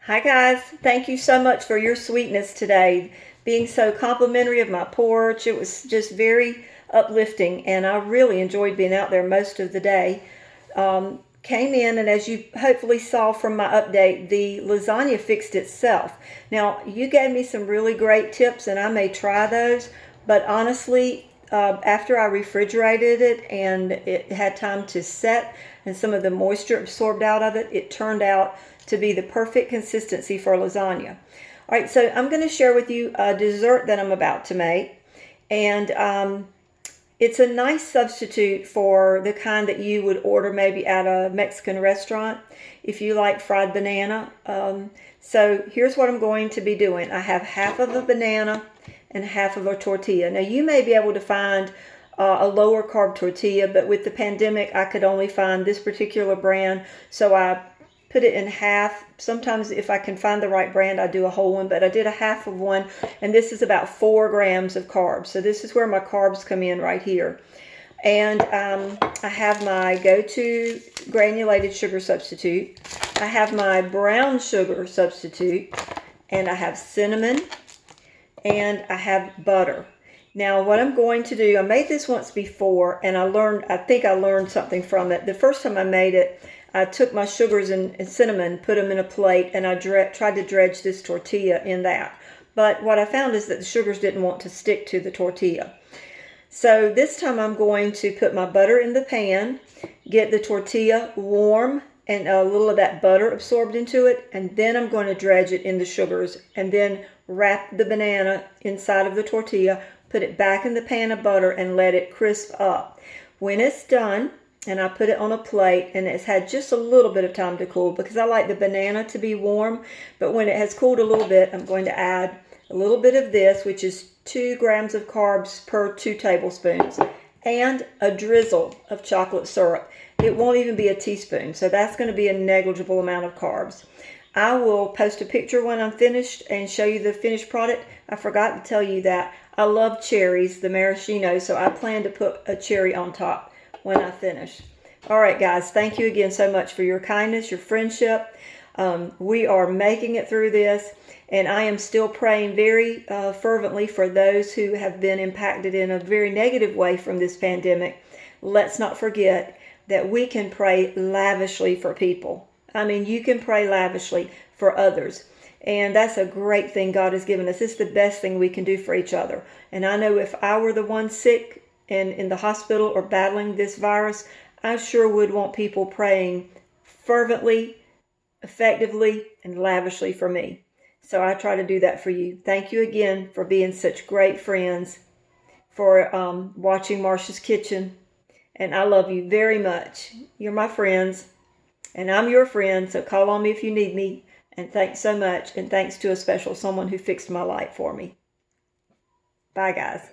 Hi guys, thank you so much for your sweetness today, being so complimentary of my porch. It was just very uplifting, and I really enjoyed being out there most of the day. Came in, and as you hopefully saw from my update, the lasagna fixed itself. Now, you gave me some really great tips, and I may try those, but honestly, after I refrigerated it and it had time to set and some of the moisture absorbed out of it, it turned out to be the perfect consistency for lasagna. All right, so I'm going to share with you a dessert that I'm about to make. And it's a nice substitute for the kind that you would order maybe at a Mexican restaurant if you like fried banana. So here's what I'm going to be doing. I have half of a banana and half of a tortilla. Now you may be able to find a lower carb tortilla, but with the pandemic I could only find this particular brand, so I put it in half. Sometimes if I can find the right brand, I do a whole one, but I did a half of one, and this is about 4 grams of carbs. So this is where my carbs come in right here. And I have my go-to granulated sugar substitute. I have my brown sugar substitute, and I have cinnamon, and I have butter. Now what I'm going to do, I made this once before, and I think I learned something from it. The first time I made it, I took my sugars and cinnamon, put them in a plate, and I tried to dredge this tortilla in that. But what I found is that the sugars didn't want to stick to the tortilla. So this time I'm going to put my butter in the pan, get the tortilla warm and a little of that butter absorbed into it, and then I'm going to dredge it in the sugars, and then wrap the banana inside of the tortilla, put it back in the pan of butter, and let it crisp up. When it's done, and I put it on a plate, and it's had just a little bit of time to cool because I like the banana to be warm, but when it has cooled a little bit, I'm going to add a little bit of this, which is 2 grams of carbs per 2 tablespoons, and a drizzle of chocolate syrup. It won't even be a teaspoon, so that's going to be a negligible amount of carbs. I will post a picture when I'm finished and show you the finished product. I forgot to tell you that I love cherries, the maraschino, so I plan to put a cherry on top when I finish. All right, guys, thank you again so much for your kindness, your friendship. We are making it through this, and I am still praying very fervently for those who have been impacted in a very negative way from this pandemic. Let's not forget that we can pray lavishly for people. I mean, you can pray lavishly for others. And that's a great thing God has given us. It's the best thing we can do for each other. And I know if I were the one sick and in the hospital or battling this virus, I sure would want people praying fervently, effectively, and lavishly for me. So I try to do that for you. Thank you again for being such great friends, for watching Marsha's Kitchen. And I love you very much. You're my friends, and I'm your friend, so call on me if you need me. And thanks so much, and thanks to a special someone who fixed my light for me. Bye, guys.